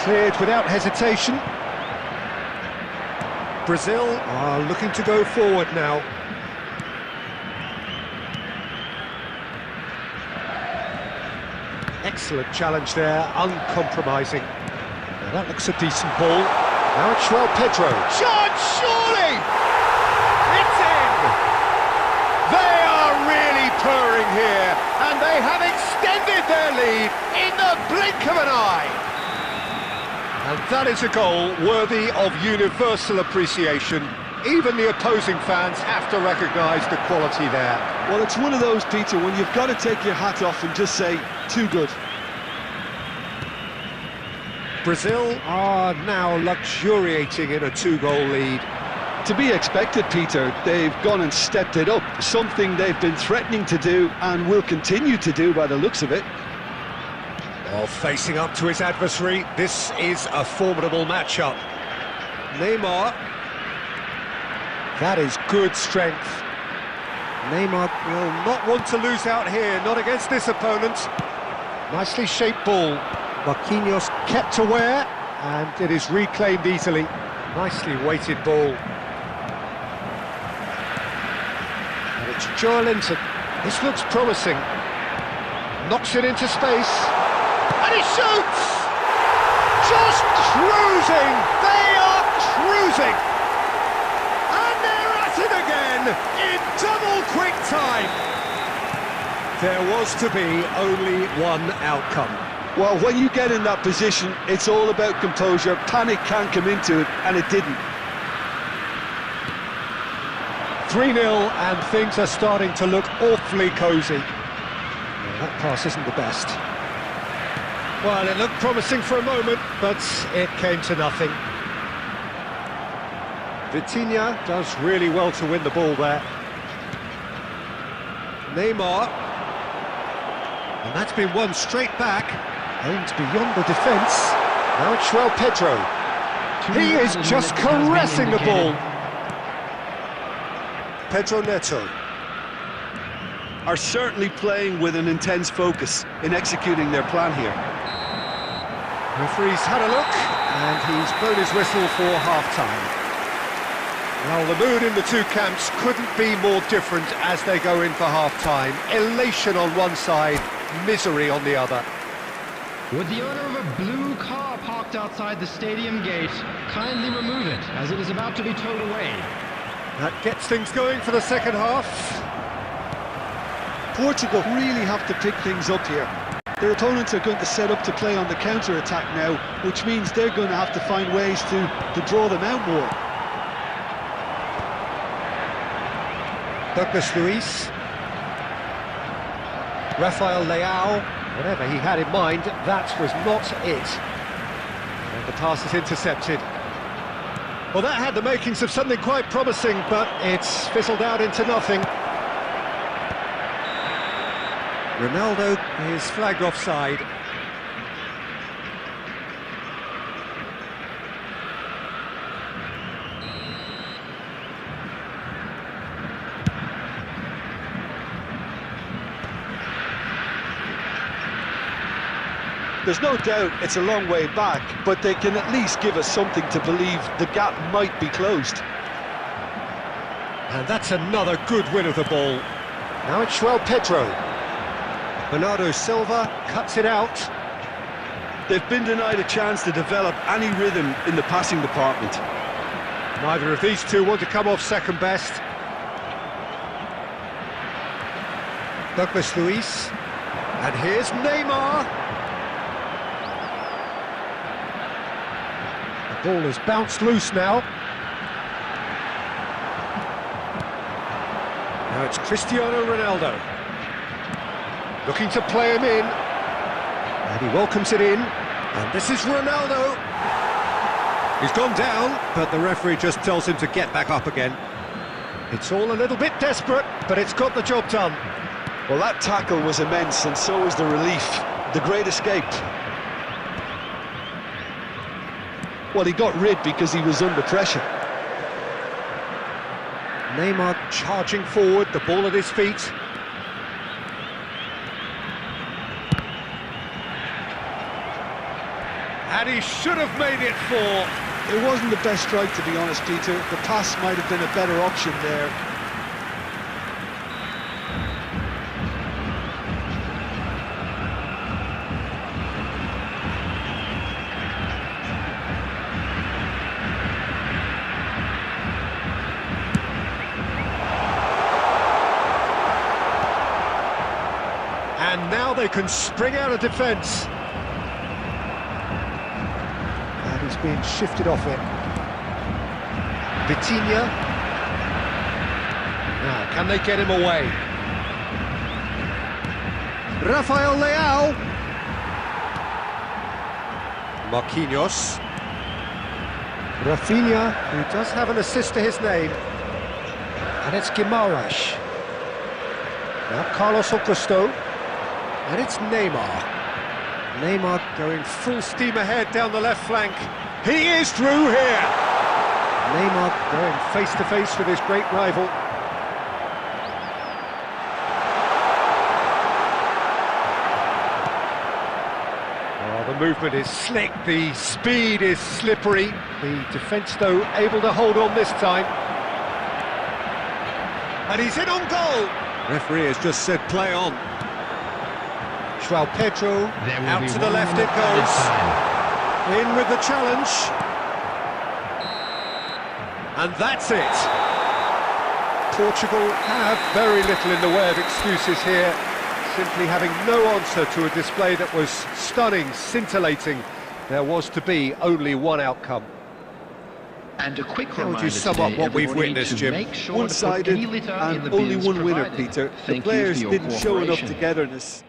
Cleared without hesitation. Brazil are looking to go forward now. Excellent challenge there, uncompromising. Now that looks a decent ball. Now it's João Pedro. Chance, surely! It's in! They are really purring here, and they have extended their lead in the blink of an eye. And that is a goal worthy of universal appreciation. Even the opposing fans have to recognise the quality there. Well, it's one of those, Peter, when you've got to take your hat off and just say, too good. Brazil are now luxuriating in a 2-goal lead. To be expected, Peter. They've gone and stepped it up, something they've been threatening to do and will continue to do by the looks of it. Well, facing up to his adversary, this is a formidable matchup. Neymar. That is good strength. Neymar will not want to lose out here, not against this opponent. Nicely shaped ball. Marquinhos kept aware, and it is reclaimed easily. Nicely weighted ball. And it's Joelinton. This looks promising. Knocks it into space. And he shoots! Just cruising! They are cruising! And they're at it again in double quick time. There was to be only one outcome. Well, when you get in that position, it's all about composure. Panic can't come into it, and it didn't. 3-0, and things are starting to look awfully cosy. Well, that pass isn't the best. Well, it looked promising for a moment, but it came to nothing. Vitinha does really well to win the ball there. Neymar. And that's been won straight back. Aimed beyond the defence. Now it's João Pedro. He is just caressing the ball. Pedro Neto. Are certainly playing with an intense focus in executing their plan here. Referee's had a look, and he's blown his whistle for half-time. Well, the mood in the two camps couldn't be more different as they go in for half-time. Elation on one side, misery on the other. Would the owner of a blue car parked outside the stadium gate kindly remove it, as it is about to be towed away? That gets things going for the second half. Portugal really have to pick things up here. Their opponents are going to set up to play on the counter-attack now, which means they're going to have to find ways to draw them out more. Douglas Luiz. Rafael Leao. Whatever he had in mind, that was not it. And the pass is intercepted. Well, that had the makings of something quite promising, but it's fizzled out into nothing. Ronaldo is flagged offside. There's no doubt it's a long way back, but they can at least give us something to believe the gap might be closed. And that's another good win of the ball. Now it's João Pedro. Bernardo Silva cuts it out. They've been denied a chance to develop any rhythm in the passing department. Neither of these two want to come off second best. Douglas Luiz. And here's Neymar. The ball has bounced loose now. Now it's Cristiano Ronaldo. Looking to play him in. And he welcomes it in. And this is Ronaldo. He's gone down, but the referee just tells him to get back up again. It's all a little bit desperate, but it's got the job done. Well, that tackle was immense, and so was the relief. The great escape. Well, he got rid because he was under pressure. Neymar charging forward, the ball at his feet. And he should have made it 4. It wasn't the best strike, to be honest, Peter. The pass might have been a better option there. And now they can spring out of defence. And he's being shifted off it. Vitinha. Now, can they get him away? Rafael Leao. Marquinhos. Rafinha, who does have an assist to his name. And it's Guimaraes. Now Carlos Augusto. And it's Neymar. Neymar going full steam ahead down the left flank. He is through here! Neymar going face-to-face with his great rival. Oh, the movement is slick, the speed is slippery. The defence, though, able to hold on this time. And he's in on goal! Referee has just said play on. João Pedro, out to the left it goes. In with the challenge. And that's it. Portugal have very little in the way of excuses here, simply having no answer to a display that was stunning, scintillating. There was to be only one outcome. And a quick How would reminder you sum up today, what we've everybody, witnessed, to Jim? make sure to put One-sided any litter in and the only bins one winner, provided. Peter. The Thank you players for your didn't show enough cooperation. togetherness.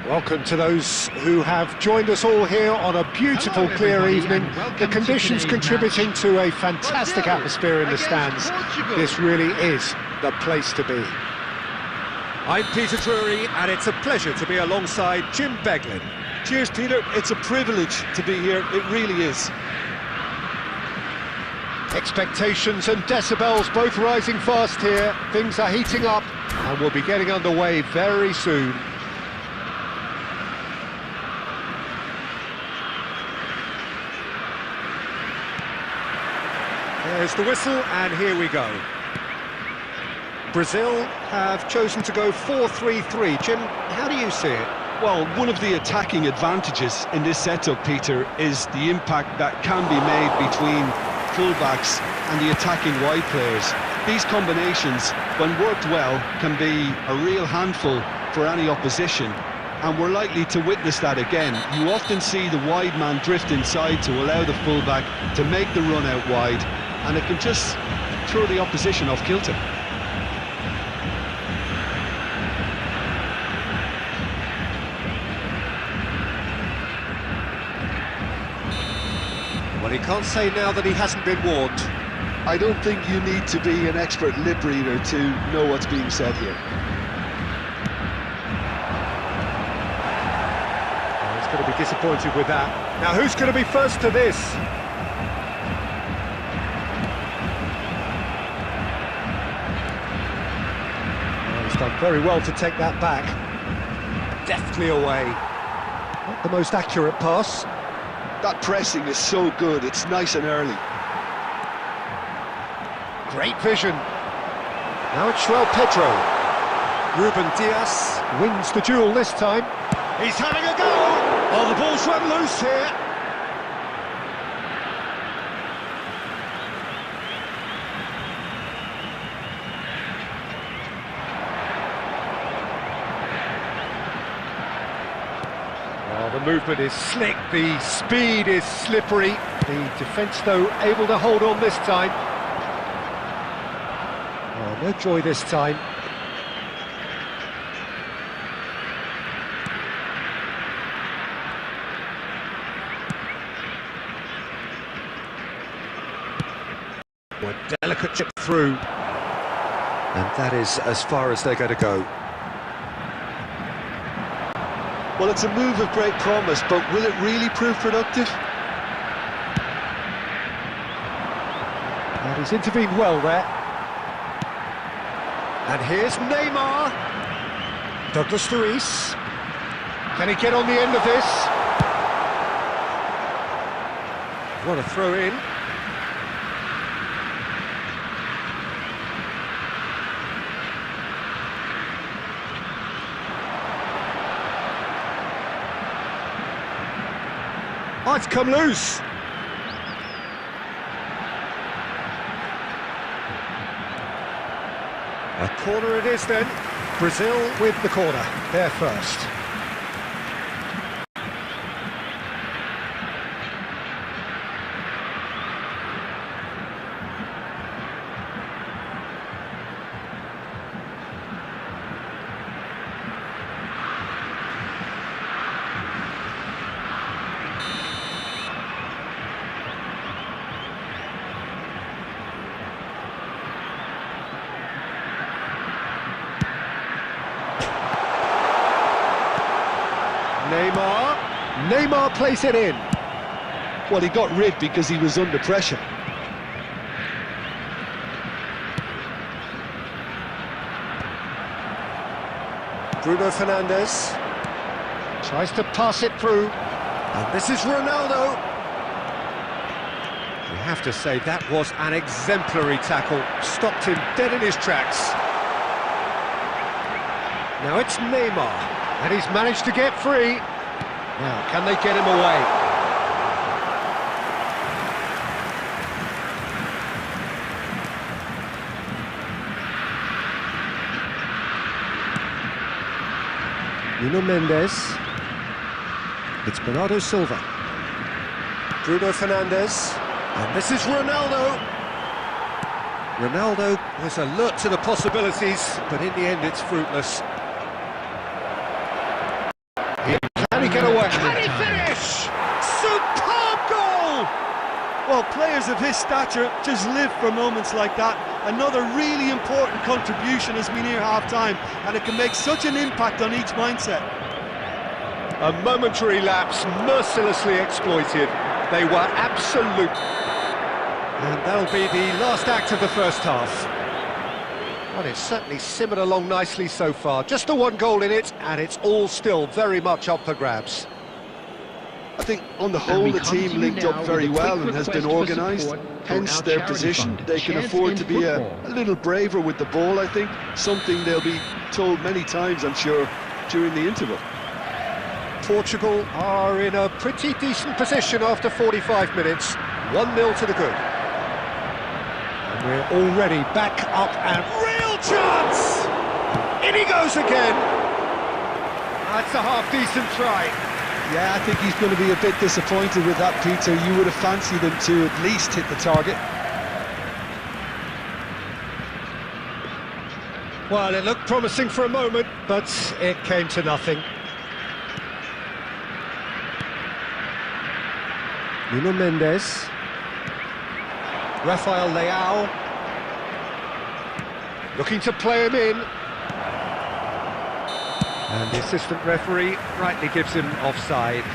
Welcome to those who have joined us all here on a beautiful, Hello, clear everybody, evening. and welcome The to conditions today's contributing match. to a fantastic Brazil atmosphere in the against stands. Portugal. This really is the place to be. I'm Peter Drury, and it's a pleasure to be alongside Jim Beglin. Cheers, Peter. It's a privilege to be here. It really is. Expectations and decibels both rising fast here. Things are heating up, and we'll be getting underway very soon. There's the whistle, and here we go. Brazil have chosen to go 4-3-3. Jim, how do you see it? Well, one of the attacking advantages in this setup, Peter, is the impact that can be made between fullbacks and the attacking wide players. These combinations, when worked well, can be a real handful for any opposition. and we're likely to witness that again. You often see the wide man drift inside to allow the fullback to make the run out wide, and it can just throw the opposition off kilter. Well, he can't say now that he hasn't been warned. I don't think you need to be an expert lip reader to know what's being said here. Oh, he's going to be disappointed with that. Now, who's going to be first to this? Oh, he's done very well to take that back. Deftly away. Not the most accurate pass. That pressing is so good, it's nice and early. Great vision. Now it's Pedro. Ruben Diaz wins the duel this time. He's having a go. Oh, the ball's run loose here. Oh, the movement is slick, the speed is slippery. The defence, though, able to hold on this time. Oh, no joy this time. A delicate chip through. And that is as far as they're going to go. Well, it's a move of great promise, but will it really prove productive? And he's intervened well there. And here's Neymar. Douglas Luiz. Can he get on the end of this? What a throw in. Oh, it's come loose. A corner it is then. Brazil with the corner. They're first. Neymar plays it in. Well, he got rid because he was under pressure. Bruno Fernandes tries to pass it through. And this is Ronaldo. You have to say that was an exemplary tackle. Stopped him dead in his tracks. Now it's Neymar. And he's managed to get free. Now, can they get him away? Nuno Mendes. It's Bernardo Silva. Bruno Fernandes. And this is Ronaldo. Ronaldo was alert to the possibilities, but in the end it's fruitless. Can he get away? Can he finish? Superb goal! Well, players of his stature just live for moments like that. Another really important contribution as we near half-time, and it can make such an impact on each mindset. A momentary lapse, mercilessly exploited. They were absolute. And that'll be the last act of the first half. Well, it's certainly simmered along nicely so far. Just the one goal in it, and it's all still very much up for grabs. I think, on the whole, the team linked up very well and has been organised. Hence their position. They can afford to be a little braver with the ball, I think. Something they'll be told many times, I'm sure, during the interval. Portugal are in a pretty decent position after 45 minutes. 1-0 to the good. And we're already back up and real chance! In he goes again! That's a half-decent try. Yeah, I think he's going to be a bit disappointed with that, Peter. You would have fancied him to at least hit the target. Well, it looked promising for a moment, but it came to nothing. Nuno Mendes. Rafael Leao. Looking to play him in. And the assistant referee rightly gives him offside.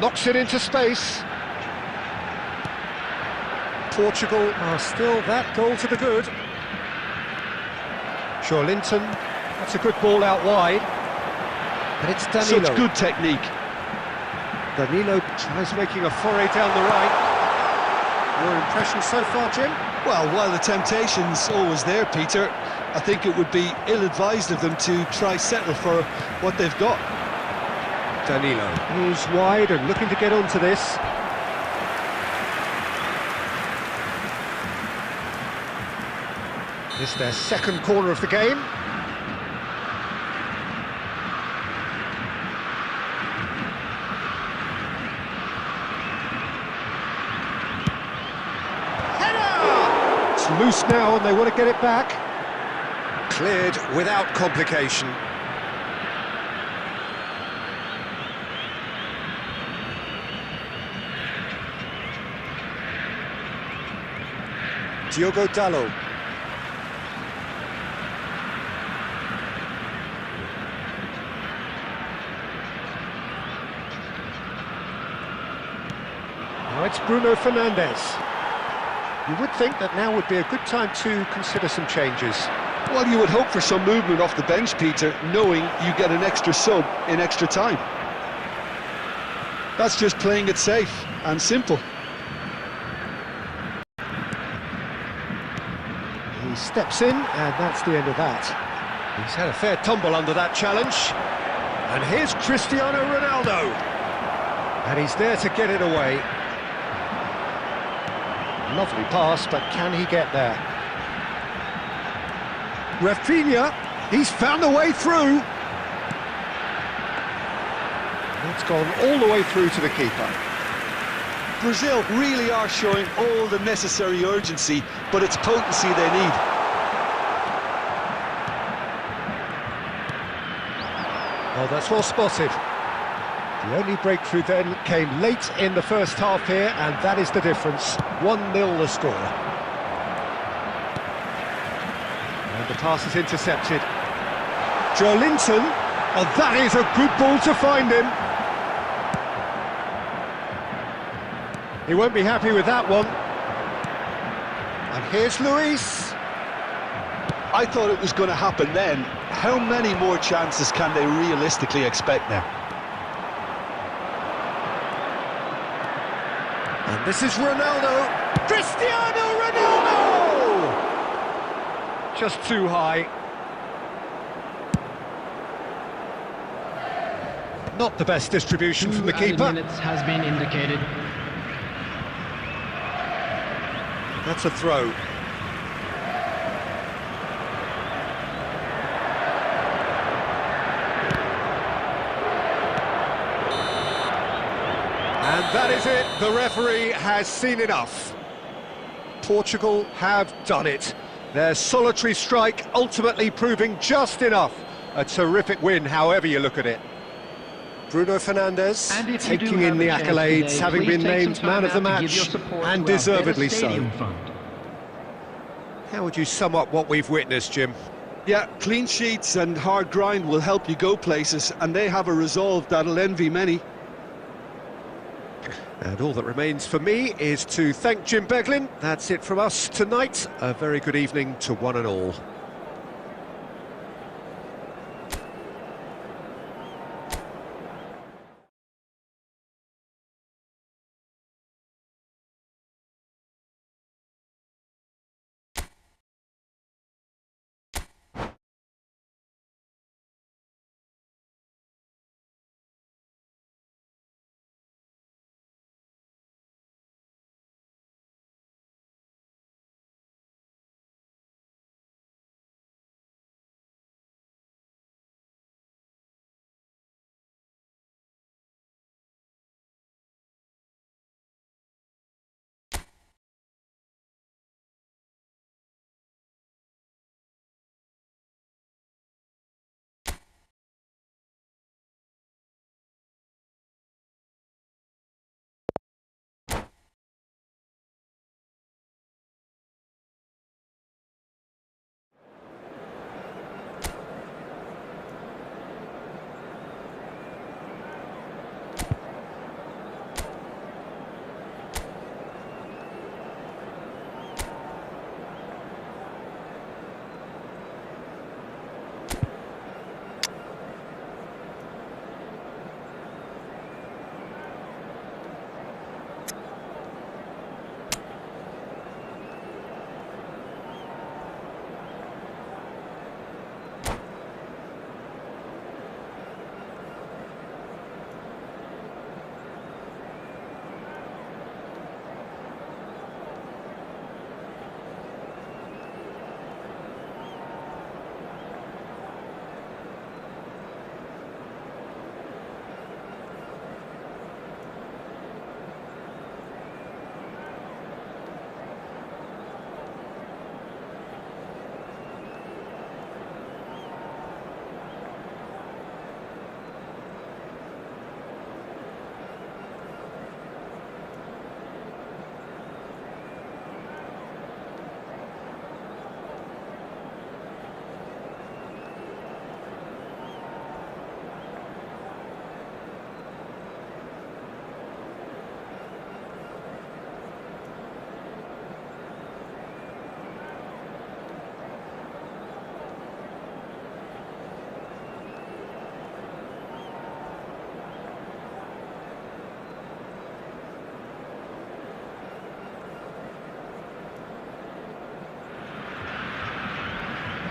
Knocks it into space. Portugal are still that goal to the good. Linton, that's a good ball out wide. And it's Danilo. Such good technique. Danilo tries making a foray down the right. Your impression so far, Jim? Well, while the temptation's always there, Peter, I think it would be ill-advised of them to try settle for what they've got. Danilo, who's wide and looking to get onto this. It's their second corner of the game. Header! It's loose now and they want to get it back. Cleared without complication. Diogo Dalot. Now it's Bruno Fernandes. You would think that now would be a good time to consider some changes. Well, you would hope for some movement off the bench, Peter, knowing you get an extra sub in extra time. That's just playing it safe and simple. He steps in, and that's the end of that. He's had a fair tumble under that challenge. And here's Cristiano Ronaldo. And he's there to get it away. Lovely pass, but can he get there? Rafinha, he's found a way through. It's gone all the way through to the keeper. Brazil really are showing all the necessary urgency, but it's potency they need. Oh, that's well spotted. The only breakthrough then came late in the first half here, and that is the difference. 1-0 the score. And the pass is intercepted. Linton, oh, that is a good ball to find him. He won't be happy with that one. And here's Luis. I thought it was going to happen then. How many more chances can they realistically expect now? And this is Ronaldo. Cristiano Ronaldo! Just too high. Not the best distribution from the keeper. Minutes has been indicated. That's a throw. And that is it. The referee has seen enough. Portugal have done it. Their solitary strike ultimately proving just enough. A terrific win, however you look at it. Bruno Fernandes taking in the accolades, today, having been named man of the match, and deservedly so. How would you sum up what we've witnessed, Jim? Yeah, clean sheets and hard grind will help you go places, and they have a resolve that'll envy many. And all that remains for me is to thank Jim Beglin. That's it from us tonight. A very good evening to one and all.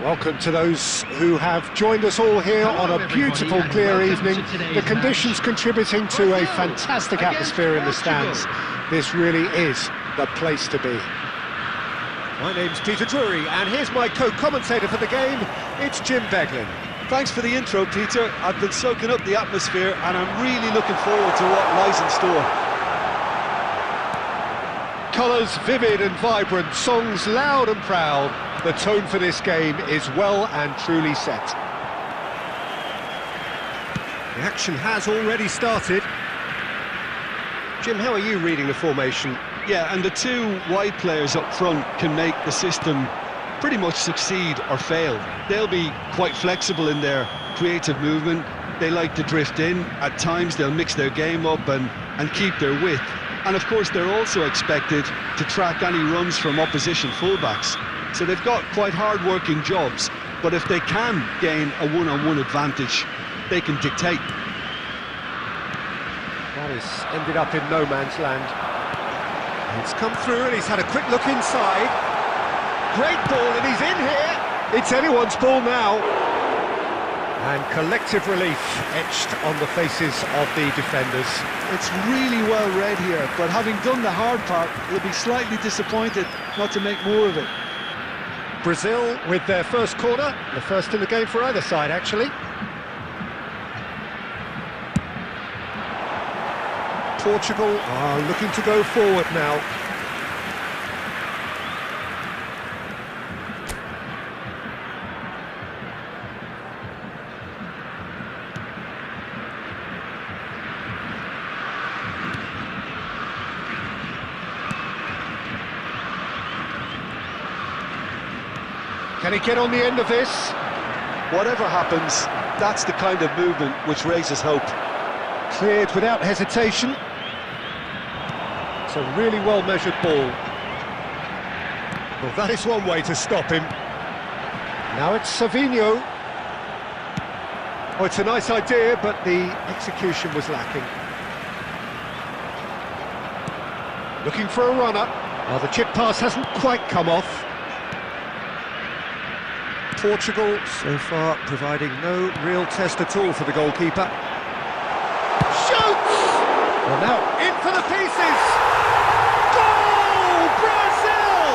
Welcome to those who have joined us all here on a beautiful, clear evening. The conditions contributing to a fantastic atmosphere in the stands. This really is the place to be. My name's Peter Drury, and here's my co-commentator for the game. It's Jim Beglin. Thanks for the intro, Peter. I've been soaking up the atmosphere, and I'm really looking forward to what lies in store. Colours vivid and vibrant, songs loud and proud. The tone for this game is well and truly set. The action has already started. Jim, how are you reading the formation? Yeah, and the two wide players up front can make the system pretty much succeed or fail. They'll be quite flexible in their creative movement. They like to drift in. At times they'll mix their game up and keep their width. And of course they're also expected to track any runs from opposition fullbacks. So they've got quite hard-working jobs, but if they can gain a one-on-one advantage, they can dictate. That has ended up in no man's land. It's come through and he's had a quick look inside. Great ball and he's in here. It's anyone's ball now. And collective relief etched on the faces of the defenders. It's really well read here, but having done the hard part, they'll be slightly disappointed not to make more of it. Brazil with their first corner, the first in the game for either side, actually. Portugal are looking to go forward now. Can he get on the end of this? Whatever happens, that's the kind of movement which raises hope. Cleared without hesitation. It's a really well-measured ball. Well, that is one way to stop him. Now it's Savinho. Oh, it's a nice idea, but the execution was lacking. Looking for a runner. Well, the chip pass hasn't quite come off. Portugal, so far, providing no real test at all for the goalkeeper. Shoots! Well, now, in for the pieces! Goal! Brazil!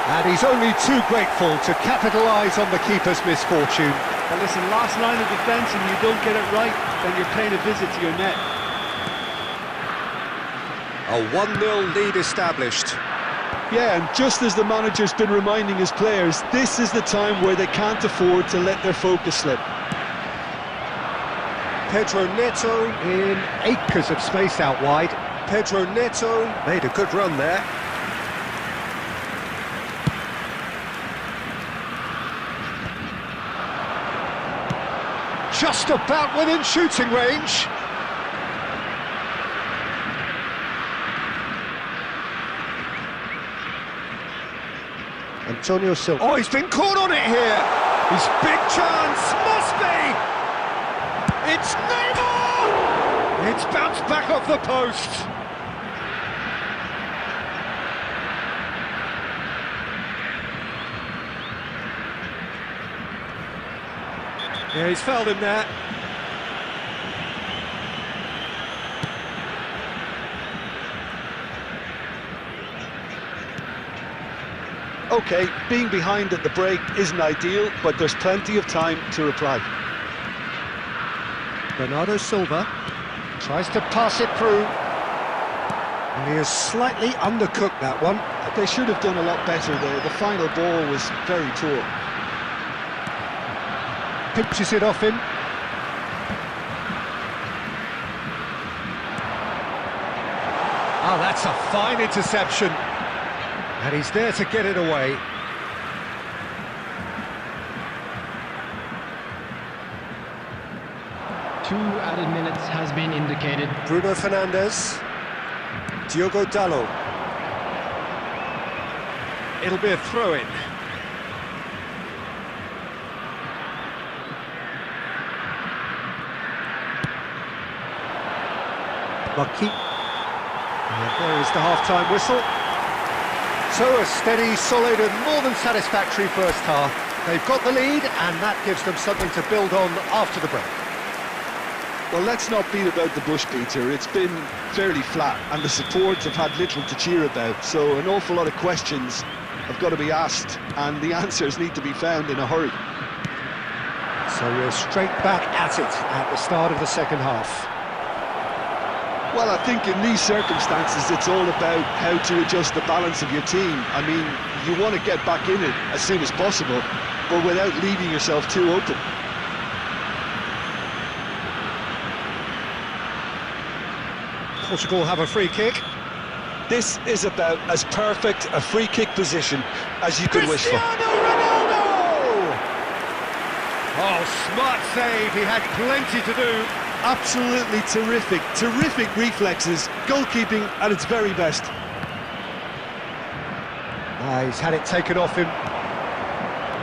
And he's only too grateful to capitalise on the keeper's misfortune. Well, listen, last line of defence and you don't get it right, then you're paying a visit to your net. A 1-0 lead established. Yeah, and just as the manager's been reminding his players, this is the time where they can't afford to let their focus slip. Pedro Neto in acres of space out wide. Pedro Neto made a good run there. Just about within shooting range. Antonio Silva. Oh, he's been caught on it here. His big chance must be. It's Neymar. It's bounced back off the post. Yeah, he's fouled him there. OK, being behind at the break isn't ideal, but there's plenty of time to reply. Bernardo Silva tries to pass it through. And he has slightly undercooked that one. They should have done a lot better there. The final ball was very poor. Pinches it off him. Oh, that's a fine interception. And he's there to get it away. Two added minutes has been indicated. Bruno Fernandes. Diogo Dalot. It'll be a throw-in. Lucky. And there is the half-time whistle. So a steady, solid and more than satisfactory first half. They've got the lead and that gives them something to build on after the break. Well, let's not beat about the bush, Peter. It's been fairly flat and the supports have had little to cheer about. So an awful lot of questions have got to be asked and the answers need to be found in a hurry. So we're straight back at it at the start of the second half. Well, I think in these circumstances, it's all about how to adjust the balance of your team. I mean, you want to get back in it as soon as possible, but without leaving yourself too open. Portugal have a free kick. This is about as perfect a free kick position as you could wish for. Ronaldo! Oh, smart save. He had plenty to do. Absolutely terrific reflexes, goalkeeping at its very best. He's had it taken off him.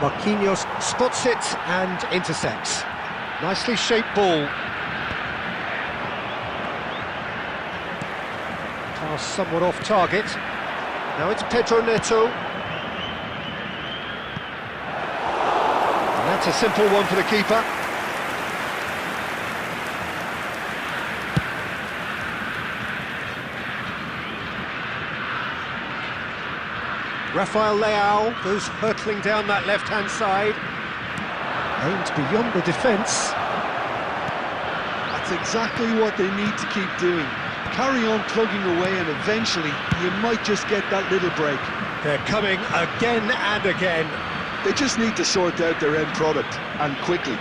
Marquinhos spots it and intercepts. Nicely shaped ball. Pass somewhat off target. Now it's Pedro Neto. And that's a simple one for the keeper. Rafael Leao goes hurtling down that left-hand side. Aimed beyond the defence. That's exactly what they need to keep doing. Carry on plugging away and eventually you might just get that little break. They're coming again and again. They just need to sort out their end product, and quickly.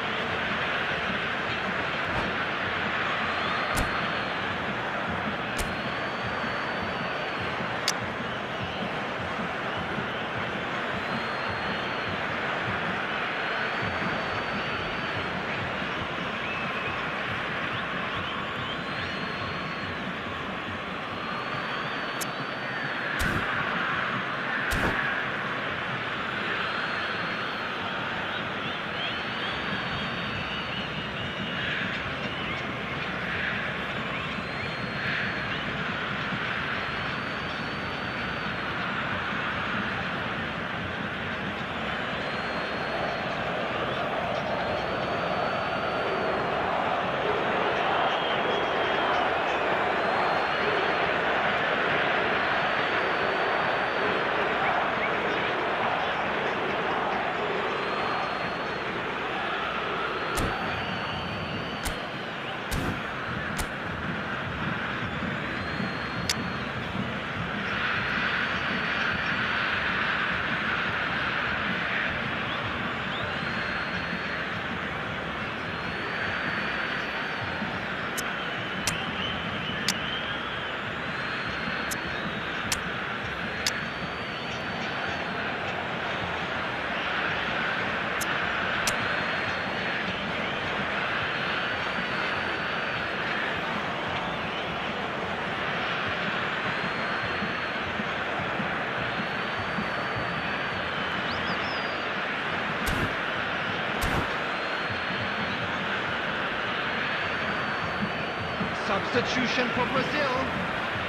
Substitution for Brazil.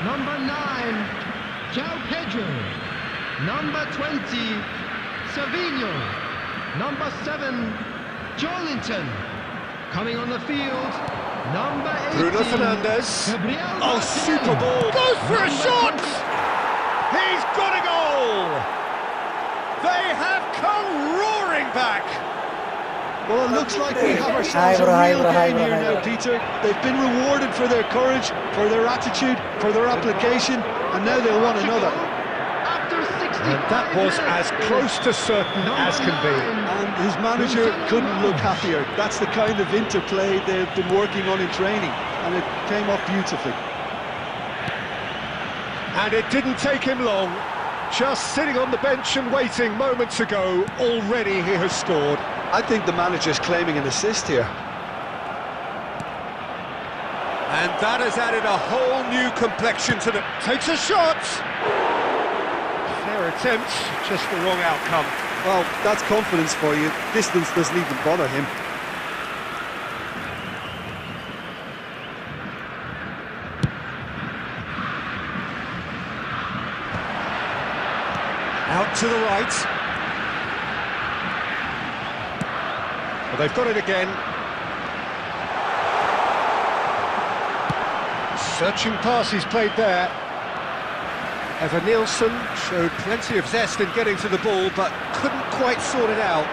Number 9, João Pedro. Number 20, Savinho. Number 7, Joelinton. Coming on the field, number 18, Bruno Fernandes. Gabriel Oh, super ball. Goes for a shot! He's got a goal! They have come roaring back! Well, it looks like we have ourselves a real game here now, Peter. They've been rewarded for their courage, for their attitude, for their application, and now they'll want another. And that was as close to certain as can be. And his manager couldn't look happier. That's the kind of interplay they've been working on in training, and it came off beautifully. And it didn't take him long. Just sitting on the bench and waiting moments ago, already he has scored. I think the manager's claiming an assist here. And that has added a whole new complexion to the... Takes a shot! Fair attempt, just the wrong outcome. Well, that's confidence for you. Distance doesn't even bother him. out to the right. Well, they've got it again. Searching pass he's played there. Evan Nielsen showed plenty of zest in getting to the ball, but couldn't quite sort it out.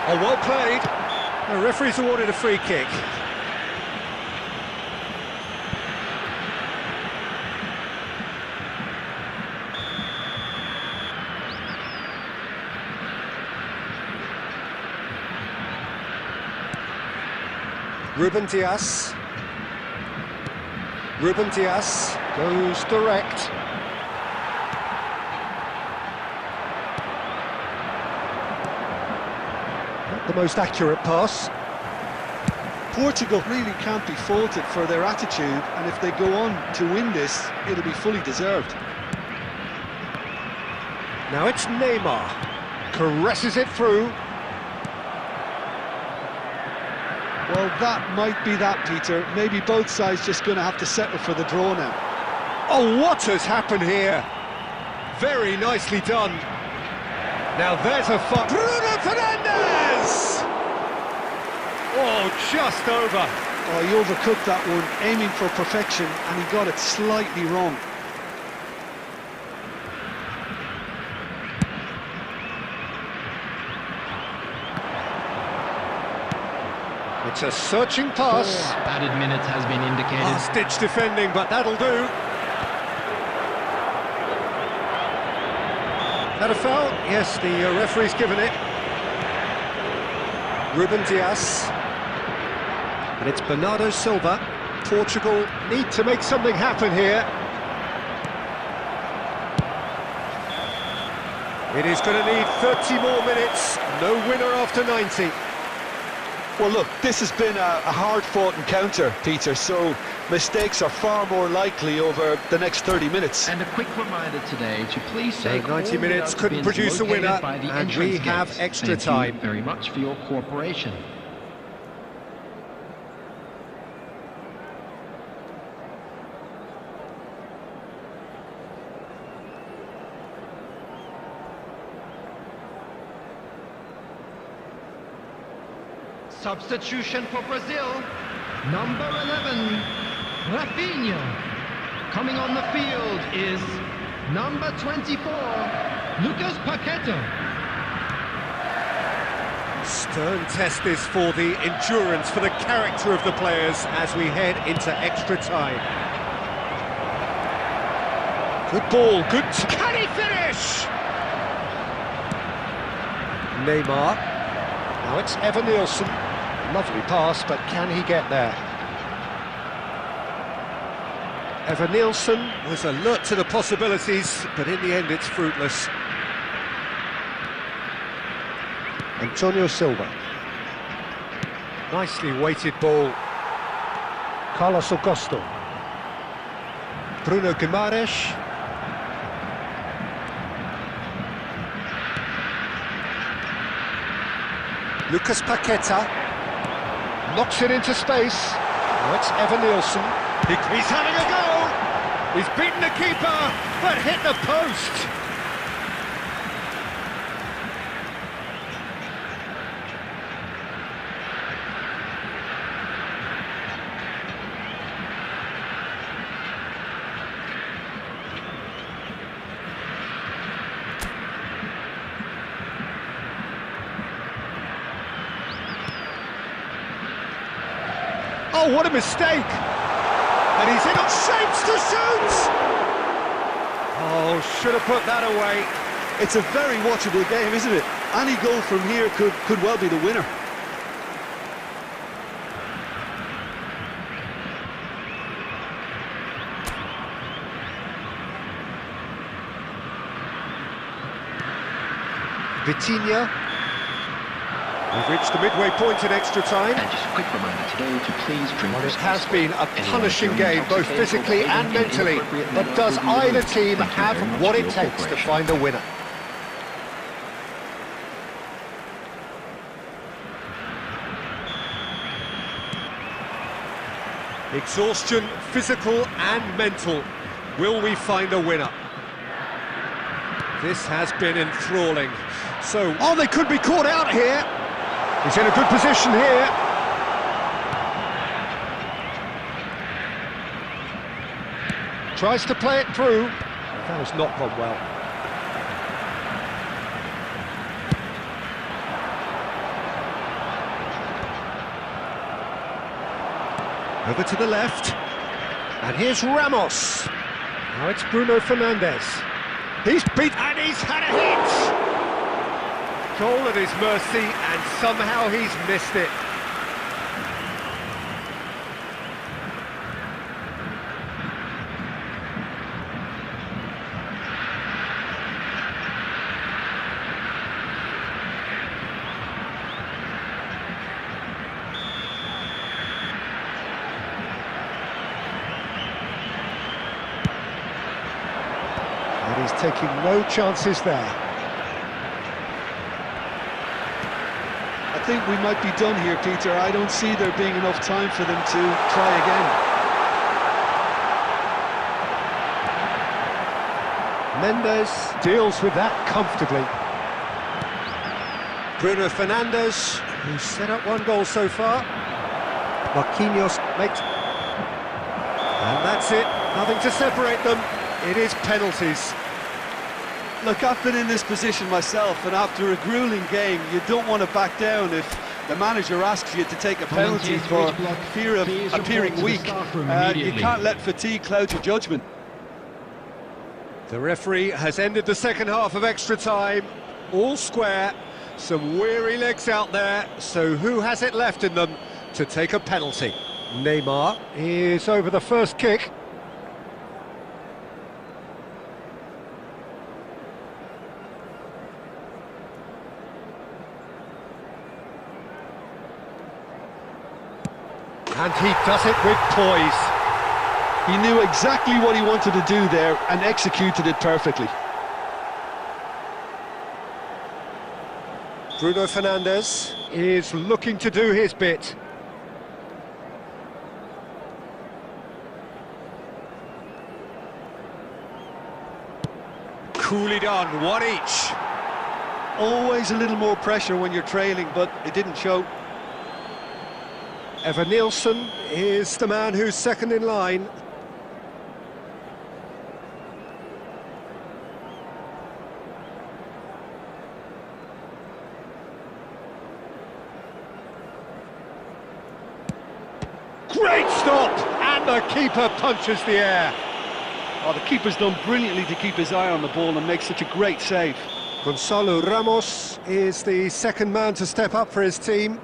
Oh, well played. The referee's awarded a free kick. Ruben Dias. Ruben Dias goes direct. Not the most accurate pass. Portugal really can't be faulted for their attitude, and if they go on to win this, it'll be fully deserved. Now it's Neymar. Caresses it through. Well, that might be that, Peter. Maybe both sides just going to have to settle for the draw now. Oh, what has happened here? Very nicely done. Now there's a fun. Bruno Fernandes! Oh, just over. Oh, he overcooked that one, aiming for perfection, and he got it slightly wrong. It's a searching pass. 4 added minutes has been indicated. Last-ditch defending, but that'll do. That a foul? Yes, the referee's given it. Ruben Dias. And it's Bernardo Silva. Portugal need to make something happen here. It is going to need 30 more minutes. No winner after 90. Well, look, this has been a hard-fought encounter, Peter, so mistakes are far more likely over the next 30 minutes. And a quick reminder today to please say 90 minutes couldn't produce a winner, and we have extra time. Thank you very much for your cooperation. Substitution for Brazil, number 11, Rafinha. Coming on the field is number 24, Lucas Paqueta. Stern test this for the endurance, for the character of the players as we head into extra time. Good ball, good... Can he finish? Neymar. Now it's Evan Nielsen. Lovely pass, but can he get there? Evan Nielsen was alert to the possibilities, but in the end it's fruitless. Antonio Silva. Nicely weighted ball. Carlos Augusto. Bruno Guimaraes. Lucas Paqueta. Knocks it into space. Now it's Evan Nielsen. He's having a go! He's beaten the keeper, but hit the post! Oh, what a mistake! And he's in shapes to shoot! Oh, should have put that away. It's a very watchable game, isn't it? Any goal from here could well be the winner. Vitinha. We've reached the midway point in extra time. And just a quick reminder today to please drink. Well, it has been a punishing game, both physically and mentally. But does either team have what it takes to find a winner? Exhaustion, physical and mental. Will we find a winner? This has been enthralling. So, oh, they could be caught out here. He's in a good position here. Tries to play it through. That has not gone well. Over to the left. And here's Ramos. Now it's Bruno Fernandes. He's beat and he's had a hit! Goal at his mercy and somehow he's missed it. And he's taking no chances there. I think we might be done here, Peter. I don't see there being enough time for them to try again. Mendes deals with that comfortably. Bruno Fernandes, who's set up one goal so far. Marquinhos makes... And that's it, nothing to separate them. It is penalties. Look, I've been in this position myself, and after a grueling game, you don't want to back down if the manager asks you to take a penalty for fear of appearing weak. You can't let fatigue cloud your judgment. The referee has ended the second half of extra time. All square, some weary legs out there, so who has it left in them to take a penalty? Neymar is over the first kick. And he does it with poise. He knew exactly what he wanted to do there and executed it perfectly. Bruno Fernandes is looking to do his bit. Coolly done, one each. Always a little more pressure when you're trailing, but it didn't show. Evan Nielsen is the man who's second in line. Great stop! And the keeper punches the air. Oh, the keeper's done brilliantly to keep his eye on the ball and make such a great save. Gonzalo Ramos is the second man to step up for his team.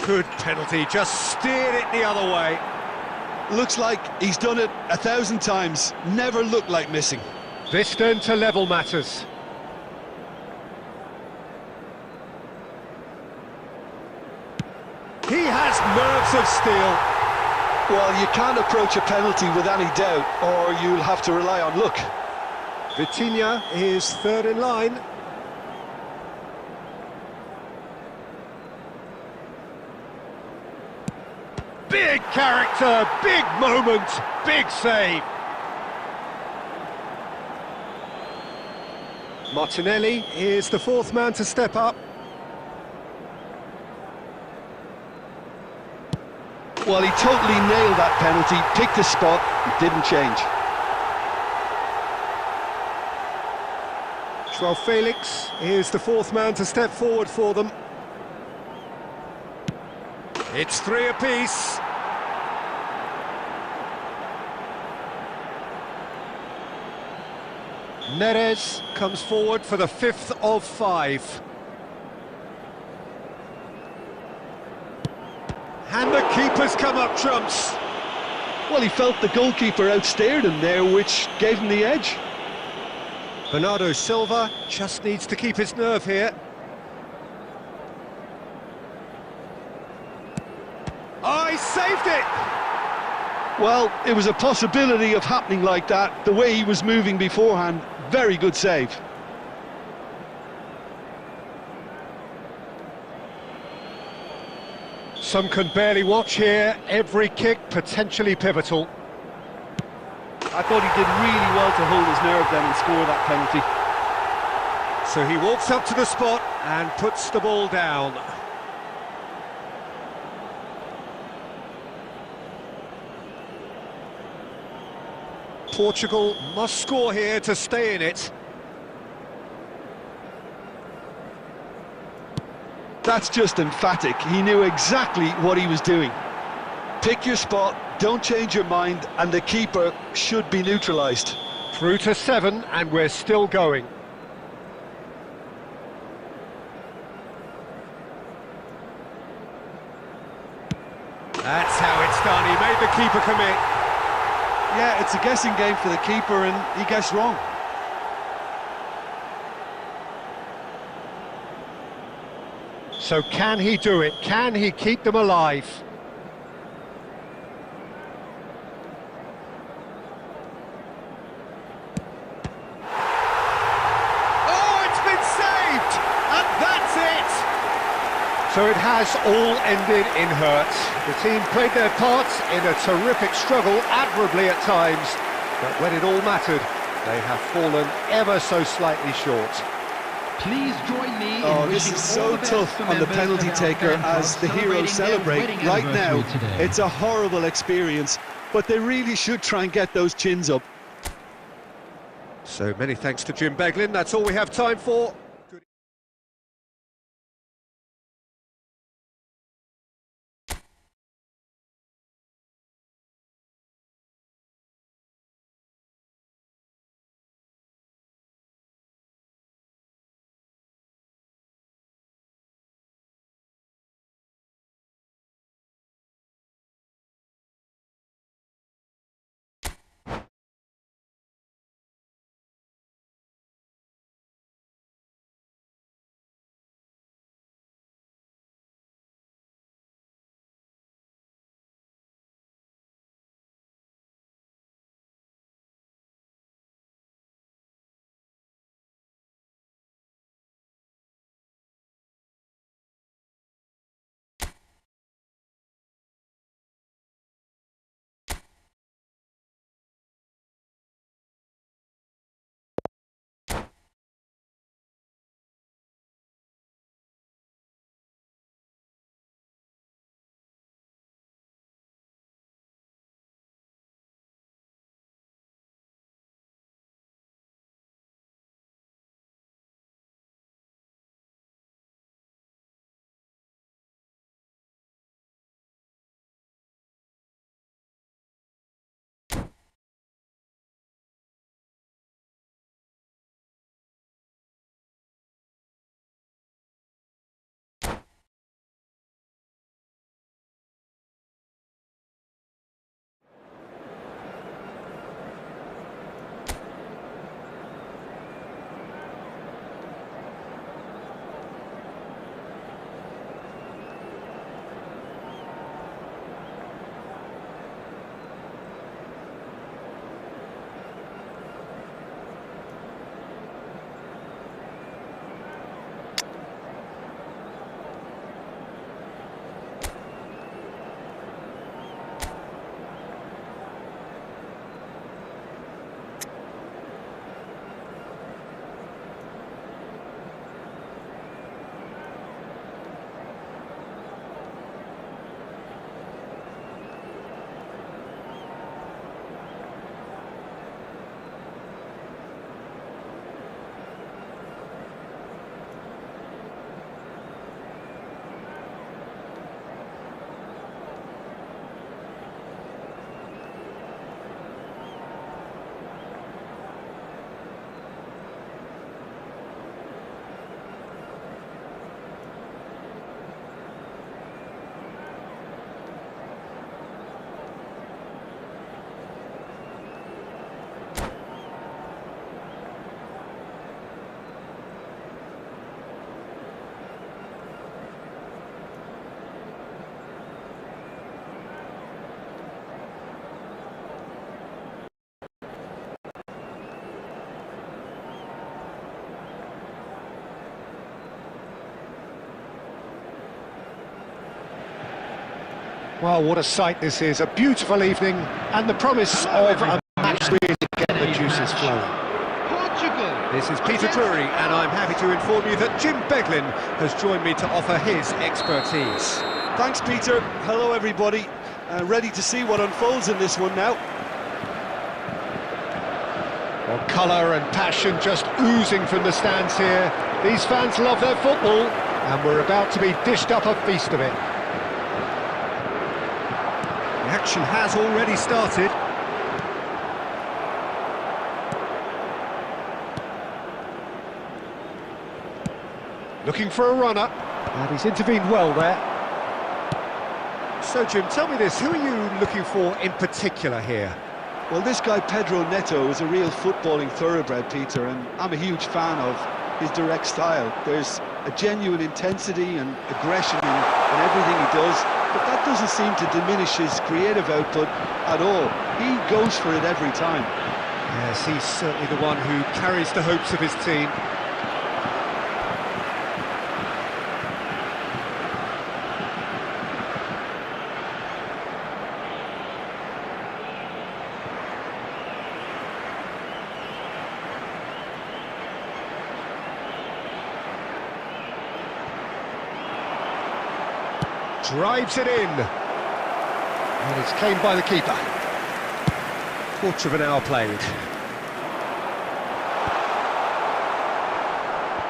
Good penalty, just steered it the other way. Looks like he's done it 1,000 times, never looked like missing. This then to level matters. He has nerves of steel. Well, you can't approach a penalty with any doubt, or you'll have to rely on luck. Vitinha is third in line. Big character, big moment, big save. Martinelli is the fourth man to step up. Well, he totally nailed that penalty, picked his spot, didn't change. Joao Felix is the fourth man to step forward for them. It's three apiece. Neres comes forward for the fifth of five. And the keeper's come up trumps. Well, he felt the goalkeeper outstared him there, which gave him the edge. Bernardo Silva just needs to keep his nerve here. Oh, he saved it! Well, it was a possibility of happening like that, the way he was moving beforehand. Very good save. Some can barely watch here, every kick potentially pivotal. I thought he did really well to hold his nerve then and score that penalty. So he walks up to the spot and puts the ball down. Portugal must score here to stay in it. That's just emphatic. He knew exactly what he was doing. Pick your spot, don't change your mind, and the keeper should be neutralised. Through to 7, and we're still going. That's how it's done. He made the keeper commit. Yeah, it's a guessing game for the keeper, and he guessed wrong. So can he do it? Can he keep them alive? Oh, it's been saved! And that's it! So it has all ended in hurt. The team played their parts in a terrific struggle, admirably at times. But when it all mattered, they have fallen ever so slightly short. Please join me in Oh, this wishing is all so the best tough for on the members penalty of our taker fan club as the heroes celebrating their celebrate. wedding Right now, anniversary today. it's a horrible experience, but they really should try and get those chins up. So many thanks to Jim Beglin. That's all we have time for. Well, what a sight this is. A beautiful evening and the promise of a match really get the juices flowing. Portugal. This is Peter Drury, and I'm happy to inform you that Jim Beglin has joined me to offer his expertise. Thanks, Peter. Hello, everybody. Ready to see what unfolds in this one now. Well, colour and passion just oozing from the stands here. These fans love their football, and we're about to be dished up a feast of it. The action has already started. Looking for a runner, and he's intervened well there. So, Jim, tell me this, who are you looking for in particular here? Well, this guy, Pedro Neto, is a real footballing thoroughbred, Peter, and I'm a huge fan of his direct style. There's a genuine intensity and aggression in everything he does, but that doesn't seem to diminish his creative output at all. He goes for it every time. Yes, he's certainly the one who carries the hopes of his team. Drives it in, and it's claimed by the keeper. Quarter of an hour played.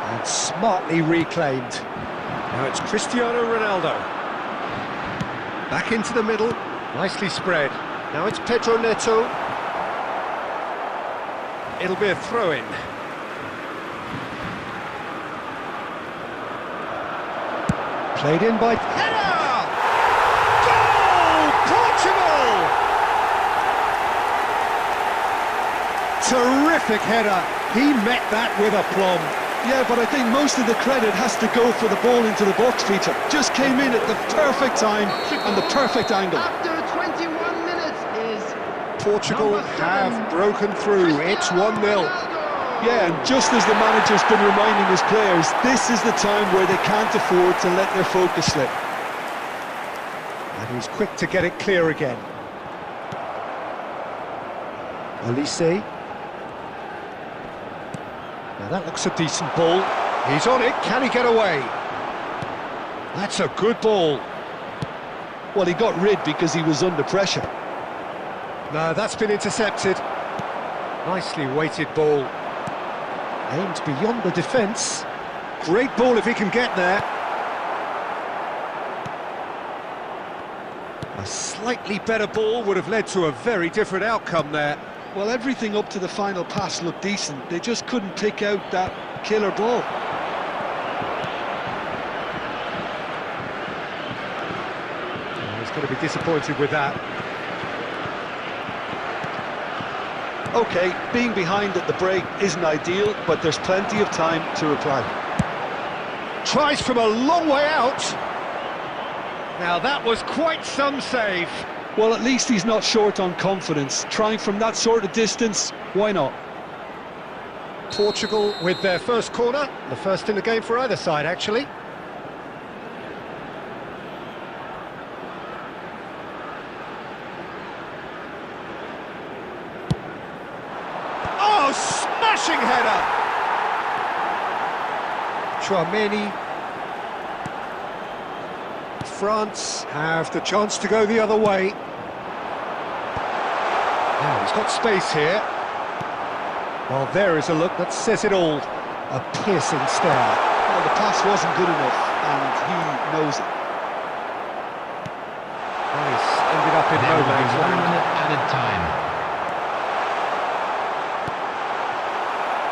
And smartly reclaimed. Now it's Cristiano Ronaldo. Back into the middle, nicely spread. Now it's Pedro Neto. It'll be a throw-in. Played in by... Terrific header. He met that with aplomb. Yeah, but I think most of the credit has to go for the ball into the box, Peter. Just came in at the perfect time and the perfect angle. After 21 minutes is... Portugal have broken through. It's 1-0. Yeah, and just as the manager's been reminding his players, this is the time where they can't afford to let their focus slip. And he's quick to get it clear again. Olise. Now that looks a decent ball. He's on it. Can he get away? That's a good ball. Well, he got rid because he was under pressure. No, that's been intercepted. Nicely weighted ball. Aimed beyond the defence. Great ball if he can get there. A slightly better ball would have led to a very different outcome there. Well, everything up to the final pass looked decent. They just couldn't pick out that killer ball. Oh, he's going to be disappointed with that. OK, being behind at the break isn't ideal, but there's plenty of time to reply. Tries from a long way out. Now that was quite some save. Well, at least he's not short on confidence. Trying from that sort of distance, why not? Portugal with their first corner, the first in the game for either side, actually. Oh, smashing header! Chouameni. France have the chance to go the other way. Now he's got space here. Well, there is a look that says it all. A piercing stare. Well, the pass wasn't good enough, and he knows it. Nice. Ended up in no man's 1 land. minute added time.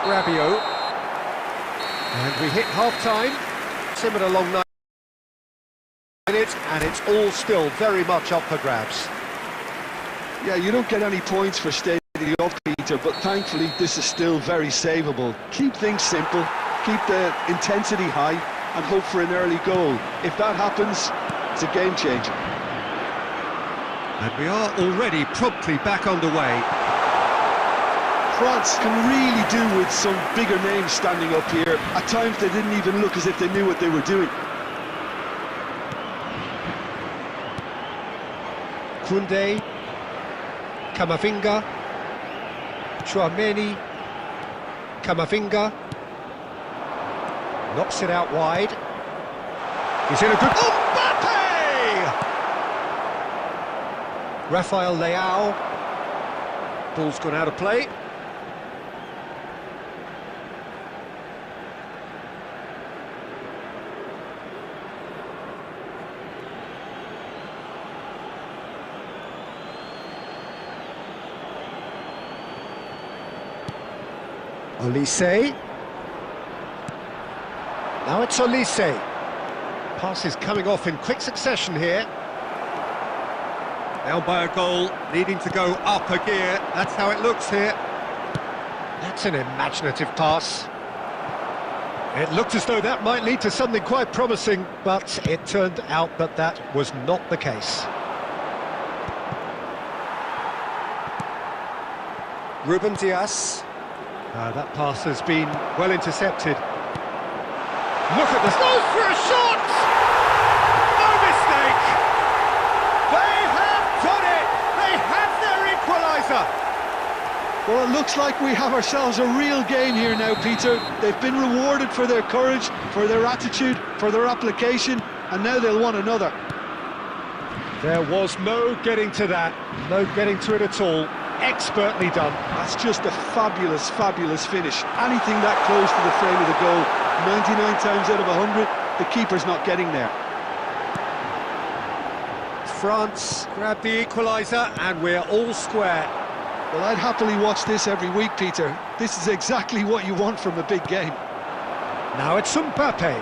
Rabiot. And we hit half-time. Similar long night. And it's all still very much up for grabs. Yeah, you don't get any points for staying off, Peter, but thankfully this is still very savable. Keep things simple, keep the intensity high, and hope for an early goal. If that happens, it's a game changer. And we are already promptly back underway. France can really do with some bigger names standing up here. At times they didn't even look as if they knew what they were doing. Kunde, Camavinga, Tchouameni, Camavinga, knocks it out wide. He's in a good... Mbappe! Rafael Leao. Ball's gone out of play. Olise. Now it's Olise. Pass is coming off in quick succession here. Down by a goal, needing to go up a gear. That's how it looks here. That's an imaginative pass. It looked as though that might lead to something quite promising, but it turned out that that was not the case. Ruben Dias. That pass has been well intercepted. Look at this. Goes for a shot! No mistake! They have done it! They have their equaliser! Well, it looks like we have ourselves a real game here now, Peter. They've been rewarded for their courage, for their attitude, for their application, and now they'll want another. There was no getting to that, no getting to it at all. Expertly done. That's just a fabulous, fabulous finish. Anything that close to the frame of the goal, 99 times out of 100, the keeper's not getting there. France grab the equaliser and we're all square. Well, I'd happily watch this every week, Peter. This is exactly what you want from a big game. Now it's Mbappe.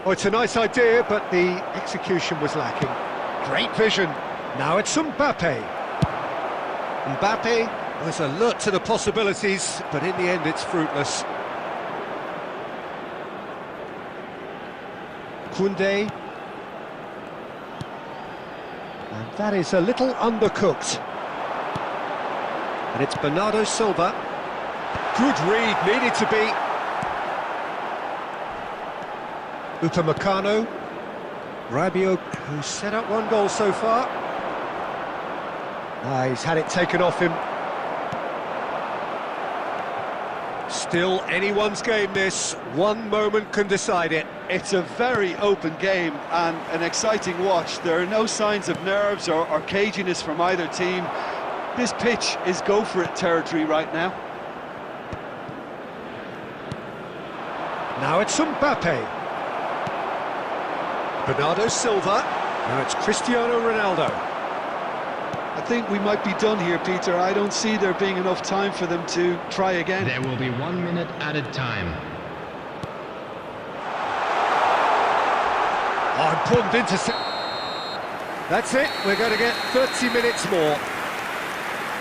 Oh, it's a nice idea, but the execution was lacking. Great vision. Now it's Mbappe. Mbappe was alert to the possibilities, but in the end it's fruitless. Koundé. And that is a little undercooked. And it's Bernardo Silva. Good read, needed to be. Upamecano. Rabiot, who's set up one goal so far. He's had it taken off him. Still anyone's game this. One moment can decide it. It's a very open game and an exciting watch. There are no signs of nerves or caginess from either team. This pitch is go-for-it territory right now. Now it's Mbappe. Bernardo Silva. Now it's Cristiano Ronaldo. I think we might be done here, Peter. I don't see there being enough time for them to try again. There will be 1 minute added time. Oh, important intercept. That's it. We're going to get 30 minutes more.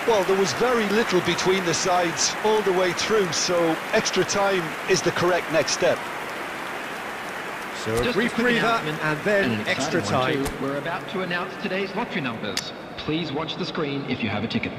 Well, there was very little between the sides all the way through, so extra time is the correct next step. So a brief breather and then extra time. We're about to announce today's lottery numbers. Please watch the screen if you have a ticket.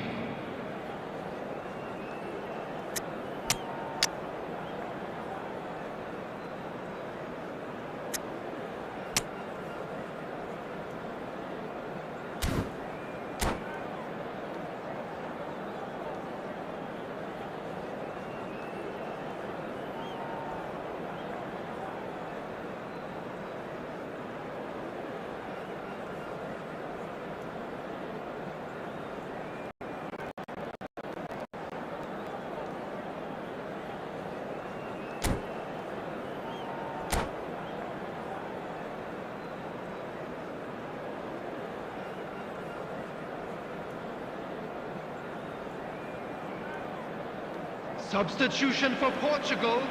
Substitution for Portugal,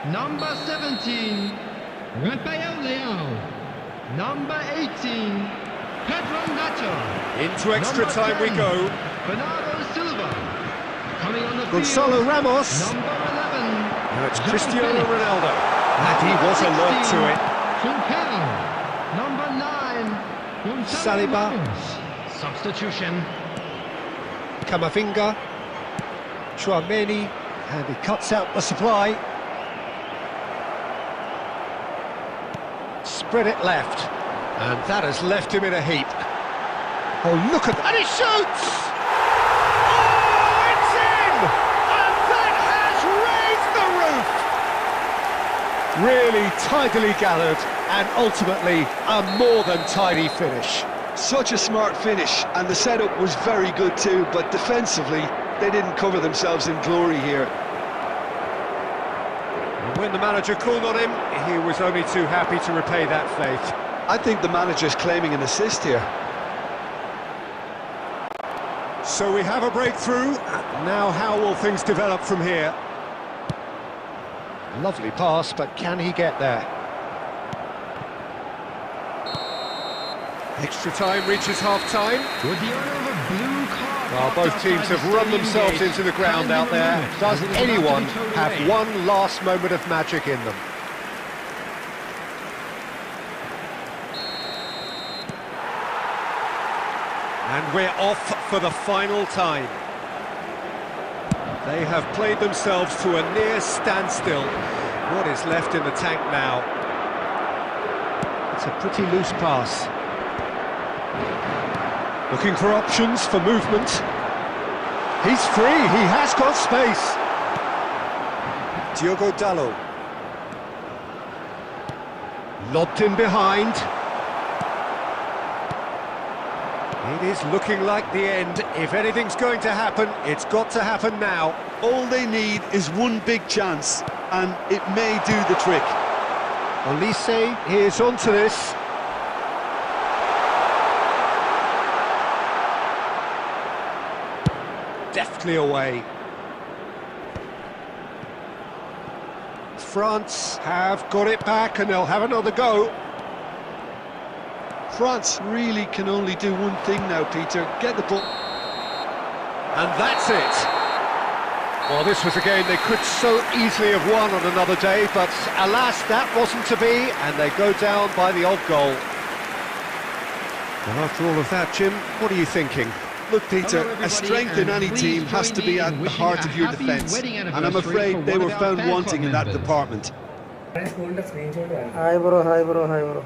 number 17, Rafael Leao. Number 18, Pedro Neto. Into extra Number time 10, we go. Bernardo Silva. Coming on the Gonzalo field, Ramos. number 11. Now it's João Cristiano Felix. Ronaldo. And he was alert to it. Trincao. Number 9, Gonzalo Saliba. Ramos. Substitution. Camavinga. Tchouameni. And he cuts out the supply. Spread it left. And that has left him in a heap. Oh, look at that. And he shoots! Really tidily gathered, and ultimately a more than tidy finish. Such a smart finish, and the setup was very good too, but defensively, they didn't cover themselves in glory here. And when the manager called on him, he was only too happy to repay that faith. I think the manager's claiming an assist here. So we have a breakthrough. Now how will things develop from here? Lovely pass, but can he get there? Extra time reaches half-time. With the owner of a blue car. Well, both teams have run themselves into the ground out there. Does anyone have one last moment of magic in them? And we're off for the final time. They have played themselves to a near standstill. What is left in the tank now? It's a pretty loose pass. Looking for options for movement. He's free, he has got space. Diogo Dalot. Lobbed in behind. It is looking like the end. If anything's going to happen, it's got to happen now. All they need is one big chance, and it may do the trick. Olise, he is onto this. Deftly away. France have got it back, and they'll have another go. France really can only do one thing now, Peter. Get the ball. And that's it. Well, this was a game they could so easily have won on another day, but alas, that wasn't to be, and they go down by the odd goal. And after all of that, Jim, what are you thinking? Look, Peter, a strength in any team has to be at the heart of your defence, and I'm afraid they were found wanting in that department. Hi bro, hi bro, hi bro.